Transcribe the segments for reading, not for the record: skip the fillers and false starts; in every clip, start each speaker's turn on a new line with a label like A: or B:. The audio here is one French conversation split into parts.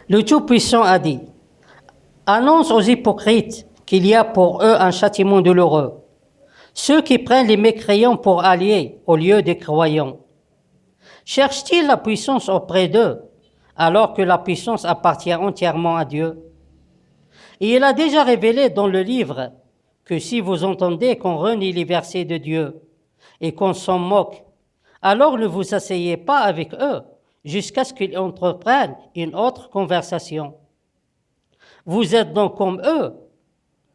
A: Le Tout-Puissant a dit, annonce aux hypocrites qu'il y a pour eux un châtiment douloureux, ceux qui prennent les mécréants pour alliés au lieu des croyants. Cherchent-ils la puissance auprès d'eux, alors que la puissance appartient entièrement à Dieu? Et il a déjà révélé dans le livre que si vous entendez qu'on renie les versets de Dieu et qu'on s'en moque, alors ne vous asseyez pas avec eux jusqu'à ce qu'ils entreprennent une autre conversation. Vous êtes donc comme eux.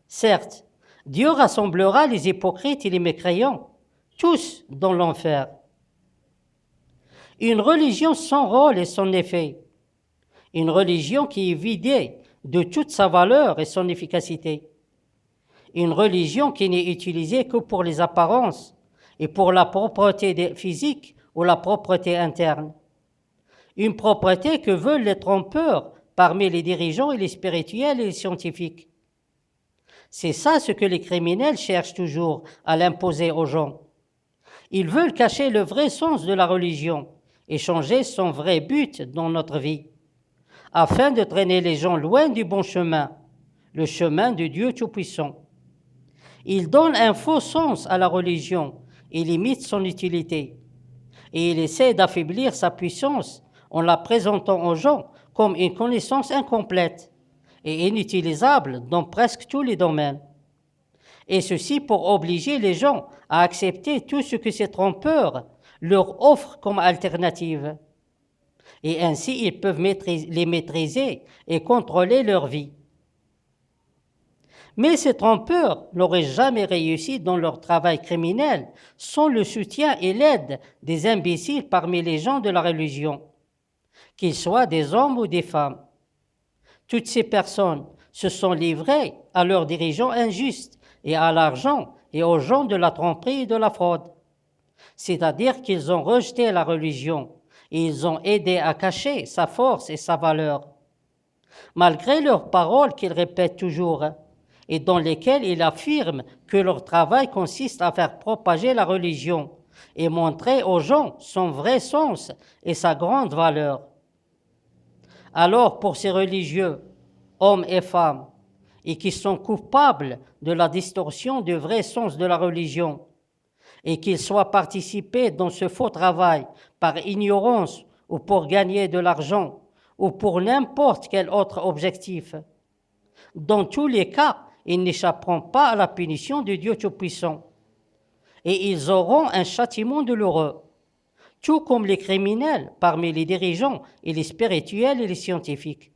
A: Certes, Dieu rassemblera les hypocrites et les mécréants, tous dans l'enfer. Une religion sans rôle et sans effet. Une religion qui est vidée de toute sa valeur et son efficacité. Une religion qui n'est utilisée que pour les apparences et pour la propreté physique ou la propreté interne. Une propreté que veulent les trompeurs parmi les dirigeants et les spirituels et les scientifiques. C'est ça ce que les criminels cherchent toujours à l'imposer aux gens. Ils veulent cacher le vrai sens de la religion et changer son vrai but dans notre vie, afin de traîner les gens loin du bon chemin, le chemin de Dieu Tout-Puissant. Ils donnent un faux sens à la religion et limitent son utilité. Et ils essaient d'affaiblir sa puissance en la présentant aux gens comme une connaissance incomplète et inutilisable dans presque tous les domaines. Et ceci pour obliger les gens à accepter tout ce que ces trompeurs leur offrent comme alternative. Et ainsi, ils peuvent les maîtriser et contrôler leur vie. Mais ces trompeurs n'auraient jamais réussi dans leur travail criminel sans le soutien et l'aide des imbéciles parmi les gens de la religion, qu'ils soient des hommes ou des femmes. Toutes ces personnes se sont livrées à leurs dirigeants injustes et à l'argent et aux gens de la tromperie et de la fraude. C'est-à-dire qu'ils ont rejeté la religion et ils ont aidé à cacher sa force et sa valeur. Malgré leurs paroles qu'ils répètent toujours et dans lesquelles ils affirment que leur travail consiste à faire propager la religion et montrer aux gens son vrai sens et sa grande valeur. Alors pour ces religieux, hommes et femmes, et qui sont coupables de la distorsion du vrai sens de la religion, et qu'ils soient participés dans ce faux travail par ignorance ou pour gagner de l'argent ou pour n'importe quel autre objectif. Dans tous les cas, ils n'échapperont pas à la punition de Dieu Tout-Puissant. Et ils auront un châtiment douloureux, tout comme les criminels parmi les dirigeants et les spirituels et les scientifiques.